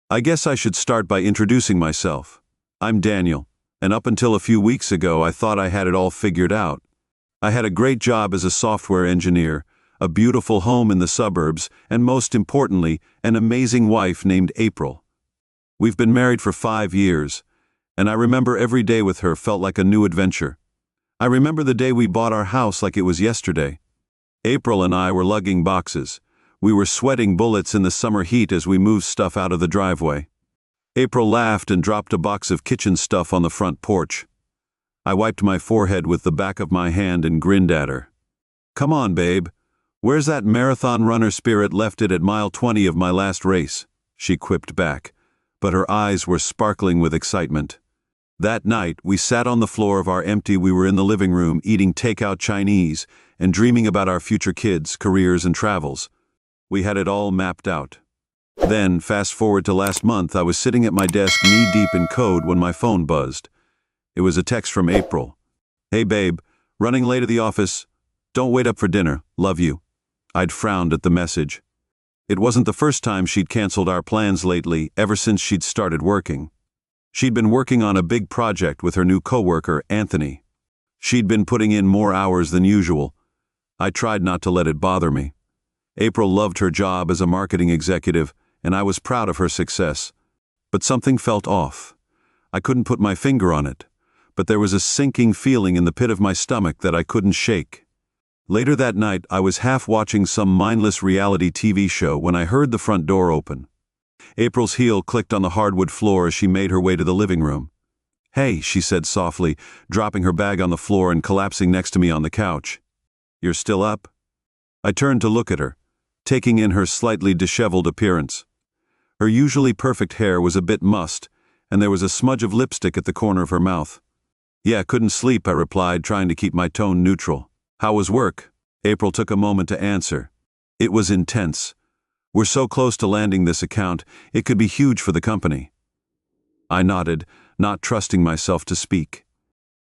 I guess I should start by introducing myself. I'm Daniel, and up until a few weeks ago I thought I had it all figured out. I had a great job as a software engineer, a beautiful home in the suburbs, and most importantly, an amazing wife named April. We've been married for 5 years, and I remember every day with her felt like a new adventure. I remember the day we bought our house like it was yesterday. April and I were lugging boxes. We were sweating bullets in the summer heat as we moved stuff out of the driveway. April laughed and dropped a box of kitchen stuff on the front porch. I wiped my forehead with the back of my hand and grinned at her. "Come on, babe. Where's that marathon runner spirit left it at mile 20 of my last race?" she quipped back, but her eyes were sparkling with excitement. That night, we sat on the floor of our empty we were in the living room eating takeout Chinese and dreaming about our future kids, careers, and travels. We had it all mapped out. Then, fast forward to last month, I was sitting at my desk knee-deep in code when my phone buzzed. It was a text from April. "Hey babe, running late at the office. Don't wait up for dinner. Love you." I'd frowned at the message. It wasn't the first time she'd canceled our plans lately, ever since she'd started working. She'd been working on a big project with her new coworker, Anthony. She'd been putting in more hours than usual. I tried not to let it bother me. April loved her job as a marketing executive, and I was proud of her success. But something felt off. I couldn't put my finger on it, but there was a sinking feeling in the pit of my stomach that I couldn't shake. Later that night, I was half watching some mindless reality TV show when I heard the front door open. April's heel clicked on the hardwood floor as she made her way to the living room. "Hey," she said softly, dropping her bag on the floor and collapsing next to me on the couch. "You're still up?" I turned to look at her, taking in her slightly disheveled appearance. Her usually perfect hair was a bit mussed, and there was a smudge of lipstick at the corner of her mouth. "Yeah, couldn't sleep," I replied, trying to keep my tone neutral. "How was work?" April took a moment to answer. "It was intense. We're so close to landing this account, it could be huge for the company." I nodded, not trusting myself to speak.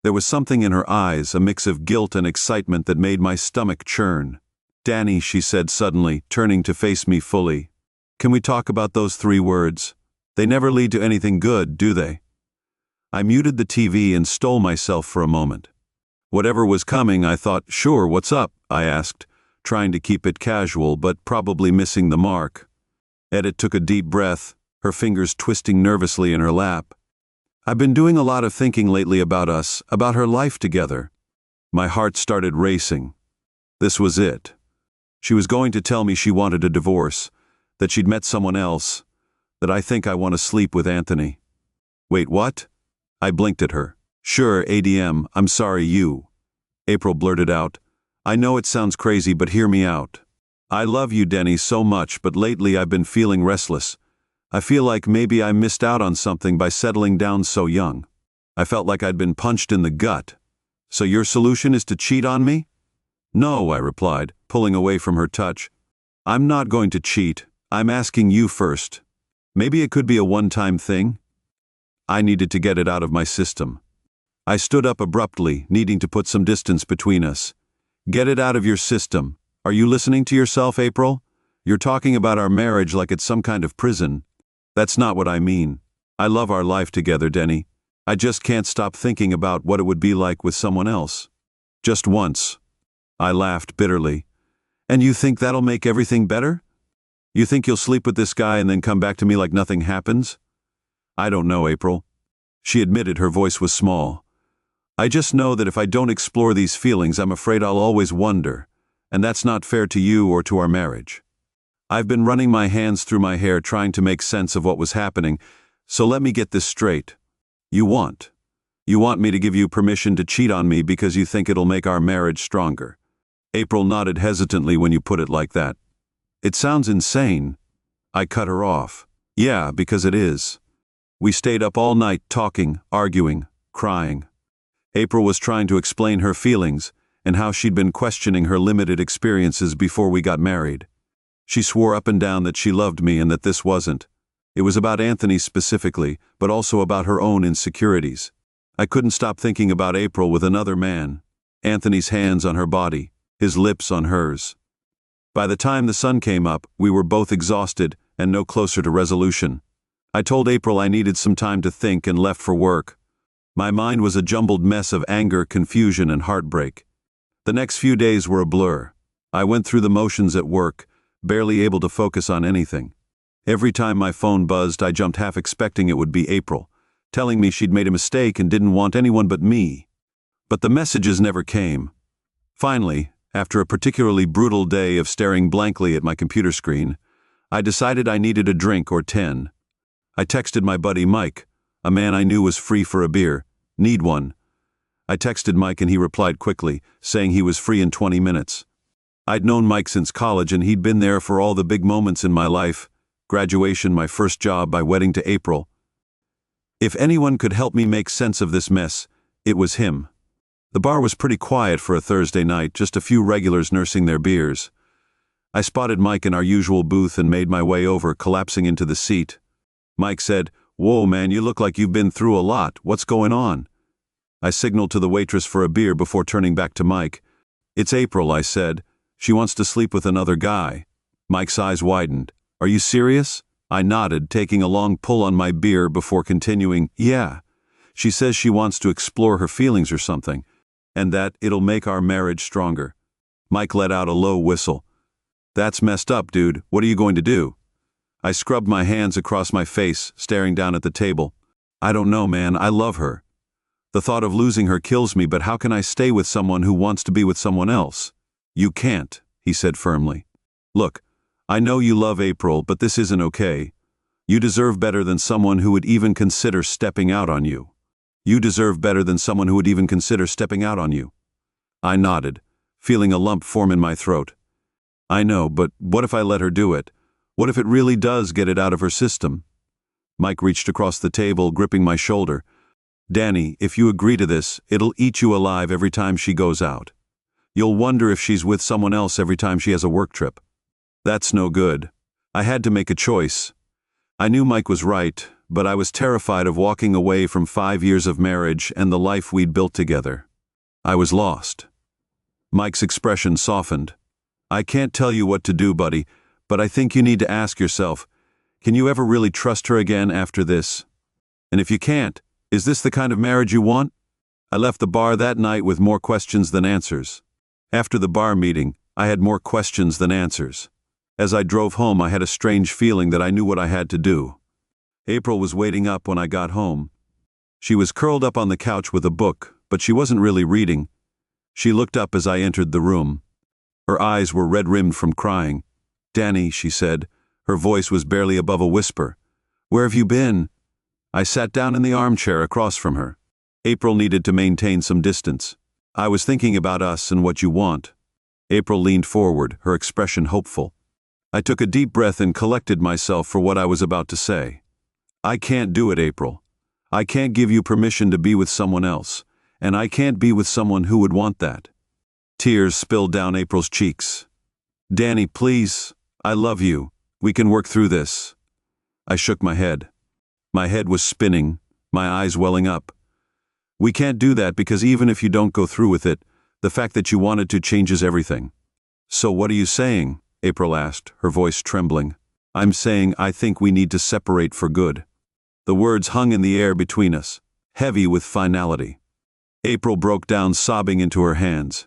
There was something in her eyes, a mix of guilt and excitement that made my stomach churn. "Danny," she said suddenly, turning to face me fully. "Can we talk about those 3 words? They never lead to anything good, do they?" I muted the TV and stole myself for a moment. Whatever was coming, I thought, "Sure, what's up?" I asked, trying to keep it casual but probably missing the mark. Edith took a deep breath, her fingers twisting nervously in her lap. "I've been doing a lot of thinking lately about us, about her life together." My heart started racing. This was it. She was going to tell me she wanted a divorce, that she'd met someone else, that I think I want to sleep with Anthony. "Wait, what?" I blinked at her. "Sure, ADM, I'm sorry you." April blurted out, "I know it sounds crazy, but hear me out. I love you, Denny, so much, but lately I've been feeling restless. I feel like maybe I missed out on something by settling down so young. I felt like I'd been punched in the gut. So your solution is to cheat on me?" "No," I replied, pulling away from her touch. "I'm not going to cheat. I'm asking you first. Maybe it could be a one-time thing?" I needed to get it out of my system. I stood up abruptly, needing to put some distance between us. "Get it out of your system. Are you listening to yourself, April? You're talking about our marriage like it's some kind of prison. That's not what I mean. I love our life together, Denny. I just can't stop thinking about what it would be like with someone else. Just once." I laughed bitterly. "And you think that'll make everything better? You think you'll sleep with this guy and then come back to me like nothing happens?" "I don't know, April." She admitted, her voice was small. "I just know that if I don't explore these feelings, I'm afraid I'll always wonder, and that's not fair to you or to our marriage. I've been running my hands through my hair trying to make sense of what was happening, so let me get this straight. You want me to give you permission to cheat on me because you think it'll make our marriage stronger." April nodded hesitantly when you put it like that. "It sounds insane." I cut her off. "Yeah, because it is." We stayed up all night talking, arguing, crying. April was trying to explain her feelings and how she'd been questioning her limited experiences before we got married. She swore up and down that she loved me and that this wasn't. It was about Anthony specifically, but also about her own insecurities. I couldn't stop thinking about April with another man, Anthony's hands on her body, his lips on hers. By the time the sun came up, we were both exhausted and no closer to resolution. I told April I needed some time to think and left for work. My mind was a jumbled mess of anger, confusion, and heartbreak. The next few days were a blur. I went through the motions at work, barely able to focus on anything. Every time my phone buzzed, I jumped, half expecting it would be April, telling me she'd made a mistake and didn't want anyone but me. But the messages never came. Finally, after a particularly brutal day of staring blankly at my computer screen, I decided I needed a drink or 10. I texted my buddy Mike, a man I knew was free for a beer. Need one? I texted Mike and he replied quickly, saying he was free in 20 minutes. I'd known Mike since college and he'd been there for all the big moments in my life: graduation, my first job, my wedding to April. If anyone could help me make sense of this mess, it was him. The bar was pretty quiet for a Thursday night, just a few regulars nursing their beers. I spotted Mike in our usual booth and made my way over, collapsing into the seat. Mike said, "Whoa, man, you look like you've been through a lot. What's going on?" I signaled to the waitress for a beer before turning back to Mike. "It's April," I said. "She wants to sleep with another guy." Mike's eyes widened. "Are you serious?" I nodded, taking a long pull on my beer before continuing. "Yeah. She says she wants to explore her feelings or something, and that it'll make our marriage stronger." Mike let out a low whistle. "That's messed up, dude. What are you going to do?" I scrubbed my hands across my face, staring down at the table. "I don't know, man. I love her. The thought of losing her kills me, but how can I stay with someone who wants to be with someone else?" "You can't," he said firmly. "Look, I know you love April, but this isn't okay. You deserve better than someone who would even consider stepping out on you. You deserve better than someone who would even consider stepping out on you." I nodded, feeling a lump form in my throat. "I know, but what if I let her do it? What if it really does get it out of her system?" Mike reached across the table, gripping my shoulder. "Danny, if you agree to this, it'll eat you alive every time she goes out. You'll wonder if she's with someone else every time she has a work trip." That's no good. I had to make a choice. I knew Mike was right, but I was terrified of walking away from 5 years of marriage and the life we'd built together. I was lost. Mike's expression softened. "I can't tell you what to do, buddy, but I think you need to ask yourself, can you ever really trust her again after this? And if you can't, is this the kind of marriage you want?" I left the bar that night with more questions than answers. After the bar meeting, I had more questions than answers. As I drove home, I had a strange feeling that I knew what I had to do. April was waiting up when I got home. She was curled up on the couch with a book, but she wasn't really reading. She looked up as I entered the room. Her eyes were red-rimmed from crying. "Danny," she said. Her voice was barely above a whisper. "Where have you been?" I sat down in the armchair across from her. April needed to maintain some distance. "I was thinking about us and what you want." April leaned forward, her expression hopeful. I took a deep breath and collected myself for what I was about to say. "I can't do it, April. I can't give you permission to be with someone else, and I can't be with someone who would want that." Tears spilled down April's cheeks. "Danny, please. I love you. We can work through this." I shook my head. My head was spinning, my eyes welling up. "We can't do that because even if you don't go through with it, the fact that you wanted to changes everything." "So what are you saying?" April asked, her voice trembling. "I'm saying I think we need to separate for good." The words hung in the air between us, heavy with finality. April broke down, sobbing into her hands.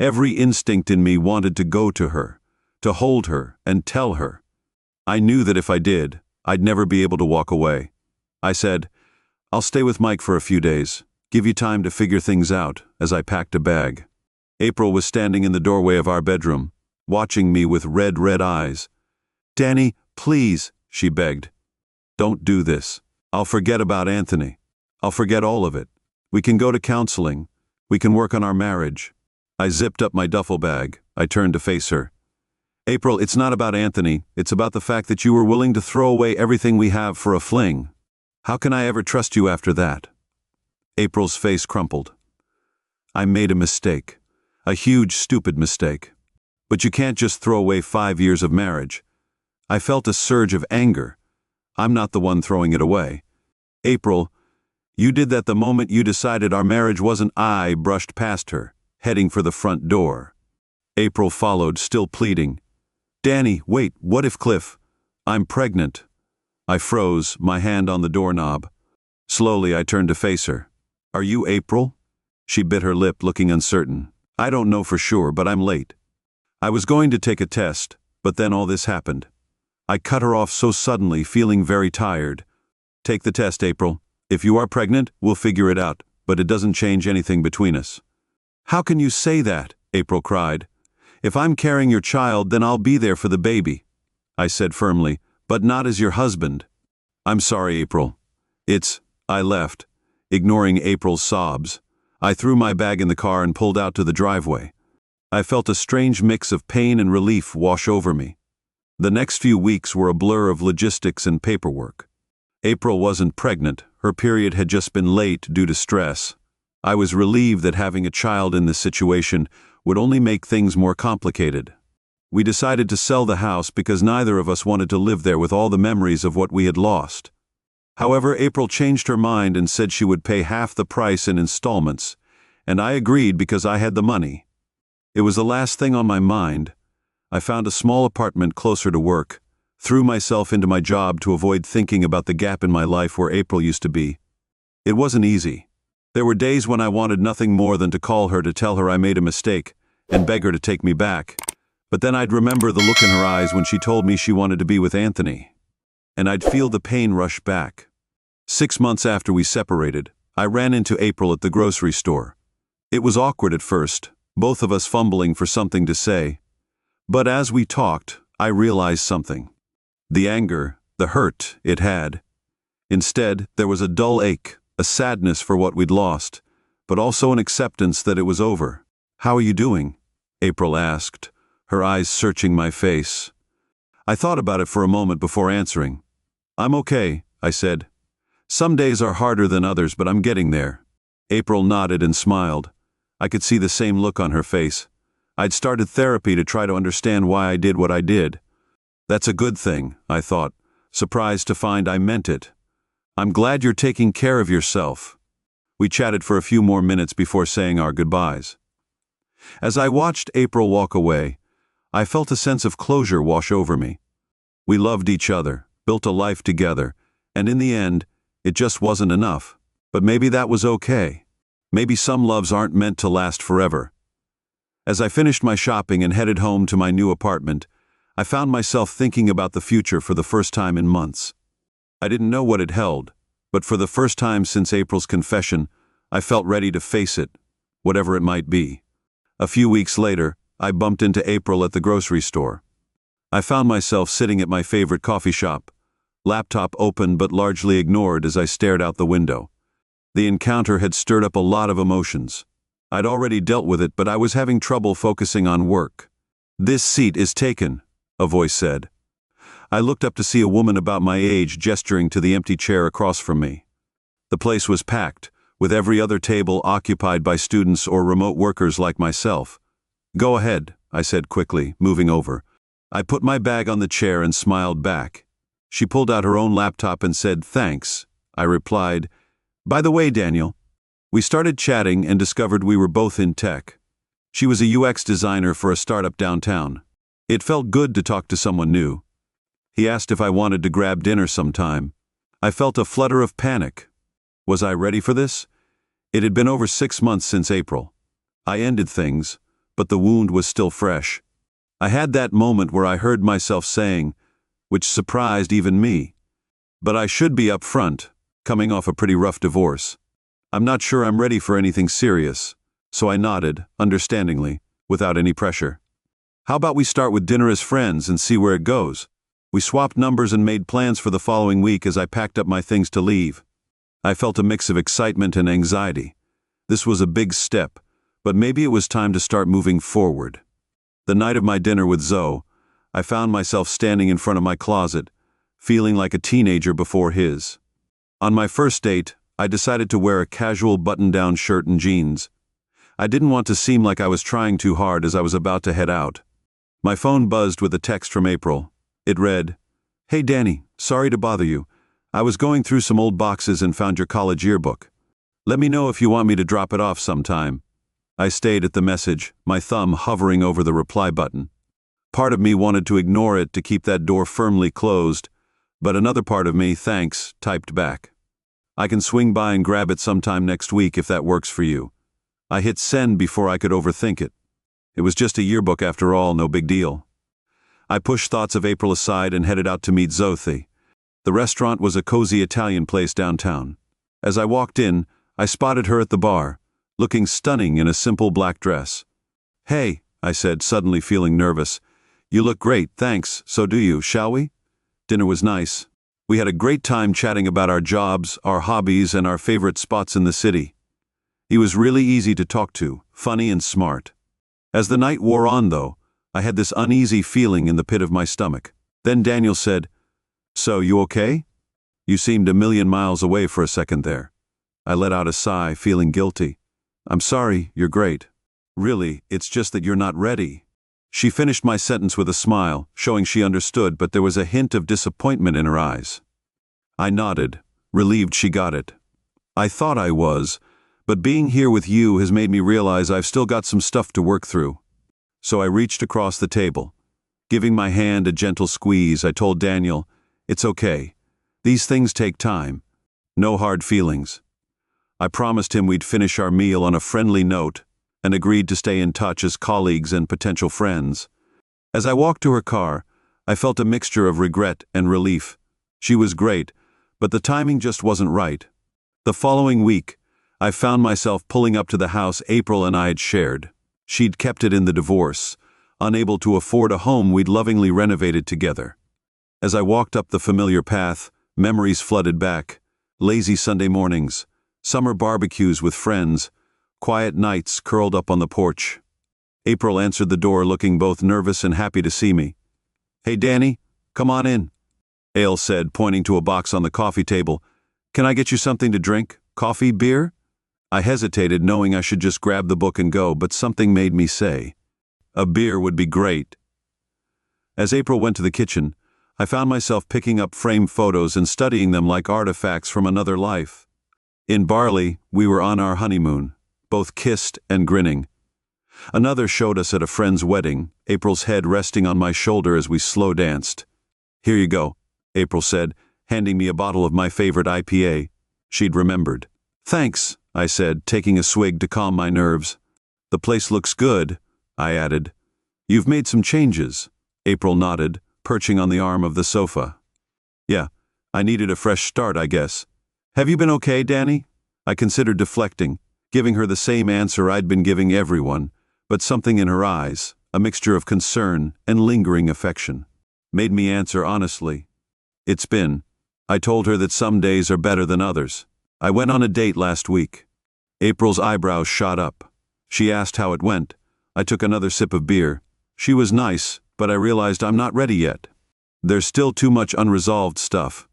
Every instinct in me wanted to go to her, to hold her and tell her. I knew that if I did, I'd never be able to walk away. I said, "I'll stay with Mike for a few days, give you time to figure things out," as I packed a bag. April was standing in the doorway of our bedroom, watching me with red eyes. "Danny, please," she begged. "Don't do this. I'll forget about Anthony. I'll forget all of it. We can go to counseling. We can work on our marriage." I zipped up my duffel bag. I turned to face her. "April, it's not about Anthony. It's about the fact that you were willing to throw away everything we have for a fling. How can I ever trust you after that?" April's face crumpled. "I made a mistake. A huge, stupid mistake. But you can't just throw away 5 years of marriage." I felt a surge of anger. I'm not the one throwing it away. "April, you did that the moment you decided our marriage wasn't." I brushed past her, heading for the front door. April followed, still pleading. "Danny, wait, what if Cliff? I'm pregnant." I froze, my hand on the doorknob. Slowly, I turned to face her. "Are you April?" She bit her lip, looking uncertain. "I don't know for sure, but I'm late." I was going to take a test, but then all this happened. I cut her off so suddenly, feeling very tired. "Take the test, April. If you are pregnant, we'll figure it out, but it doesn't change anything between us." "How can you say that?" April cried. "If I'm carrying your child, then I'll be there for the baby," I said firmly, "but not as your husband." "I'm sorry, April. I left, ignoring April's sobs. I threw my bag in the car and pulled out to the driveway. I felt a strange mix of pain and relief wash over me. The next few weeks were a blur of logistics and paperwork. April wasn't pregnant. Her period had just been late due to stress. I was relieved that having a child in this situation would only make things more complicated. We decided to sell the house because neither of us wanted to live there with all the memories of what we had lost. However, April changed her mind and said she would pay half the price in installments, and I agreed because I had the money. It was the last thing on my mind. I found a small apartment closer to work, threw myself into my job to avoid thinking about the gap in my life where April used to be. It wasn't easy. There were days when I wanted nothing more than to call her to tell her I made a mistake and beg her to take me back. But then I'd remember the look in her eyes when she told me she wanted to be with Anthony, and I'd feel the pain rush back. 6 months after we separated, I ran into April at the grocery store. It was awkward at first, both of us fumbling for something to say. But as we talked, I realized something. The anger, the hurt it had. Instead, there was a dull ache, a sadness for what we'd lost, but also an acceptance that it was over. "How are you doing?" April asked, her eyes searching my face. I thought about it for a moment before answering. "I'm okay," I said. "Some days are harder than others, but I'm getting there." April nodded and smiled. I could see the same look on her face. I'd started therapy to try to understand why I did what I did. That's a good thing, I thought, surprised to find I meant it. "I'm glad you're taking care of yourself." We chatted for a few more minutes before saying our goodbyes. As I watched April walk away, I felt a sense of closure wash over me. We loved each other, built a life together, and in the end, it just wasn't enough. But maybe that was okay. Maybe some loves aren't meant to last forever. As I finished my shopping and headed home to my new apartment, I found myself thinking about the future for the first time in months. I didn't know what it held, but for the first time since April's confession, I felt ready to face it, whatever it might be. A few weeks later, I bumped into April at the grocery store. I found myself sitting at my favorite coffee shop, laptop open but largely ignored as I stared out the window. The encounter had stirred up a lot of emotions. I'd already dealt with it, but I was having trouble focusing on work. "This seat is taken," a voice said. I looked up to see a woman about my age gesturing to the empty chair across from me. The place was packed, with every other table occupied by students or remote workers like myself. "Go ahead," I said quickly, moving over. I put my bag on the chair and smiled back. She pulled out her own laptop and said, "Thanks." I replied, "By the way, Daniel." We started chatting and discovered we were both in tech. She was a UX designer for a startup downtown. It felt good to talk to someone new. He asked if I wanted to grab dinner sometime. I felt a flutter of panic. Was I ready for this? It had been over 6 months since April. I ended things, but the wound was still fresh. I had that moment where I heard myself saying, which surprised even me, "But I should be up front, coming off a pretty rough divorce. I'm not sure I'm ready for anything serious." So I nodded, understandingly, without any pressure. "How about we start with dinner as friends and see where it goes?" We swapped numbers and made plans for the following week as I packed up my things to leave. I felt a mix of excitement and anxiety. This was a big step, but maybe it was time to start moving forward. The night of my dinner with Zoe, I found myself standing in front of my closet, feeling like a teenager before his. On my first date, I decided to wear a casual button-down shirt and jeans. I didn't want to seem like I was trying too hard as I was about to head out. My phone buzzed with a text from April. It read, "Hey Danny, sorry to bother you. I was going through some old boxes and found your college yearbook. Let me know if you want me to drop it off sometime." I stayed at the message, my thumb hovering over the reply button. Part of me wanted to ignore it to keep that door firmly closed, But another part of me, thanks, typed back. I can swing by and grab it sometime next week if that works for you. I hit send before I could overthink it. It was just a yearbook after all, no big deal. I pushed thoughts of April aside and headed out to meet Zoe. The restaurant was a cozy Italian place downtown. As I walked in, I spotted her at the bar, looking stunning in a simple black dress. "Hey," I said, suddenly feeling nervous. "You look great, thanks, so do you, shall we?" Dinner was nice. We had a great time chatting about our jobs, our hobbies, and our favorite spots in the city. He was really easy to talk to, funny and smart. As the night wore on, though, I had this uneasy feeling in the pit of my stomach. Then Daniel said, "So, you okay? You seemed a million miles away for a second there." I let out a sigh, feeling guilty. "I'm sorry, you're great. Really, it's just that you're not ready." She finished my sentence with a smile, showing she understood, but there was a hint of disappointment in her eyes. I nodded, relieved she got it. "I thought I was, but being here with you has made me realize I've still got some stuff to work through." So I reached across the table. Giving my hand a gentle squeeze, I told Daniel, "It's okay. These things take time. No hard feelings." I promised him we'd finish our meal on a friendly note and agreed to stay in touch as colleagues and potential friends. As I walked to her car, I felt a mixture of regret and relief. She was great, but the timing just wasn't right. The following week, I found myself pulling up to the house April and I had shared. She'd kept it in the divorce, unable to afford a home we'd lovingly renovated together. As I walked up the familiar path, memories flooded back. Lazy Sunday mornings, summer barbecues with friends, quiet nights curled up on the porch. April answered the door looking both nervous and happy to see me. "Hey Danny, come on in," Ale said, pointing to a box on the coffee table. "Can I get you something to drink? Coffee, beer?" I hesitated, knowing I should just grab the book and go, but something made me say, "A beer would be great." As April went to the kitchen, I found myself picking up framed photos and studying them like artifacts from another life. In Barley, we were on our honeymoon, both kissed and grinning. Another showed us at a friend's wedding, April's head resting on my shoulder as we slow danced. "Here you go," April said, handing me a bottle of my favorite IPA. She'd remembered. "Thanks," I said, taking a swig to calm my nerves. "The place looks good," I added. "You've made some changes," April nodded, perching on the arm of the sofa. "Yeah, I needed a fresh start, I guess. Have you been okay, Danny?" I considered deflecting, giving her the same answer I'd been giving everyone, but something in her eyes, a mixture of concern and lingering affection, made me answer honestly. "It's been." I told her that some days are better than others. "I went on a date last week." April's eyebrows shot up. She asked how it went. I took another sip of beer. She was nice, but I realized I'm not ready yet. There's still too much unresolved stuff.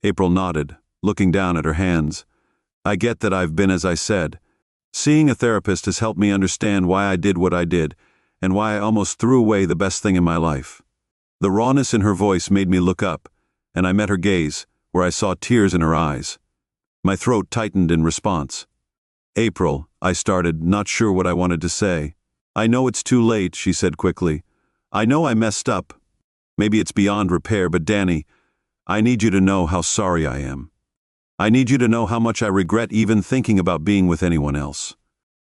April nodded, looking down at her hands. "I get that I've been as I said. Seeing a therapist has helped me understand why I did what I did, and why I almost threw away the best thing in my life." The rawness in her voice made me look up, and I met her gaze, where I saw tears in her eyes. My throat tightened in response. "April," I started, not sure what I wanted to say. "I know it's too late," she said quickly. "I know I messed up. Maybe it's beyond repair, but Danny, I need you to know how sorry I am. I need you to know how much I regret even thinking about being with anyone else."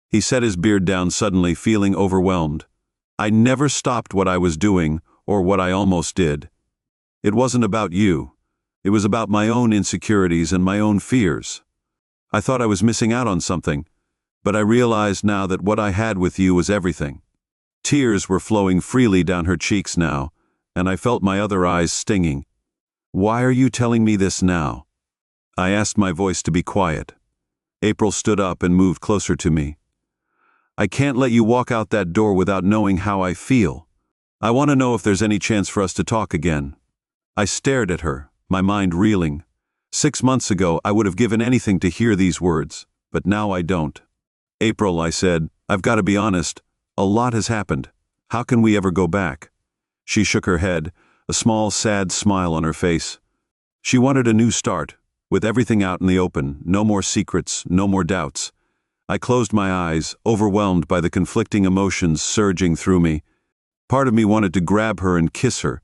He set his beard down suddenly, feeling overwhelmed. "I never stopped what I was doing, or what I almost did. It wasn't about you. It was about my own insecurities and my own fears. I thought I was missing out on something, but I realized now that what I had with you was everything." Tears were flowing freely down her cheeks now, and I felt my other eyes stinging. "Why are you telling me this now?" I asked my voice to be quiet. April stood up and moved closer to me. "I can't let you walk out that door without knowing how I feel. I want to know if there's any chance for us to talk again." I stared at her, my mind reeling. 6 months ago, I would have given anything to hear these words, but now I don't. "April," I said, "I've got to be honest. A lot has happened. How can we ever go back?" She shook her head, a small, sad smile on her face. She wanted a new start, with everything out in the open, no more secrets, no more doubts. I closed my eyes, overwhelmed by the conflicting emotions surging through me. Part of me wanted to grab her and kiss her,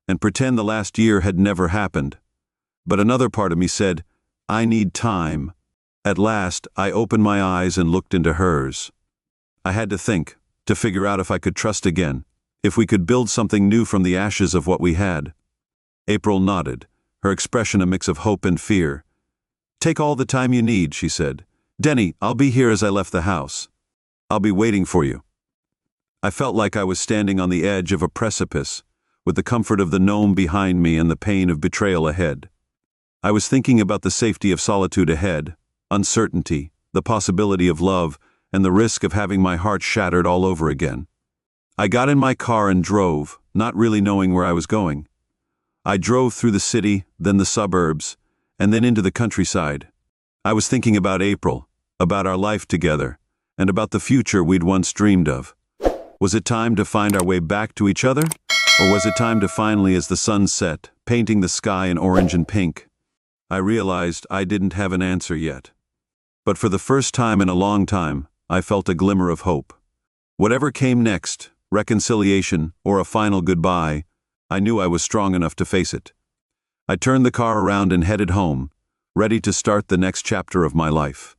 and pretend the last year had never happened. But another part of me said, I need time. At last, I opened my eyes and looked into hers. I had to think, to figure out if I could trust again, if we could build something new from the ashes of what we had. April nodded, her expression a mix of hope and fear. Take all the time you need, she said. Denny, I'll be here as I left the house. I'll be waiting for you. I felt like I was standing on the edge of a precipice, with the comfort of the gnome behind me and the pain of betrayal ahead. I was thinking about the safety of solitude ahead, uncertainty, the possibility of love, and the risk of having my heart shattered all over again. I got in my car and drove, not really knowing where I was going. I drove through the city, then the suburbs, and then into the countryside. I was thinking about April, about our life together, and about the future we'd once dreamed of. Was it time to find our way back to each other? Or was it time to finally, as the sun set, painting the sky in orange and pink? I realized I didn't have an answer yet. But for the first time in a long time, I felt a glimmer of hope. Whatever came next, reconciliation or a final goodbye, I knew I was strong enough to face it. I turned the car around and headed home, ready to start the next chapter of my life.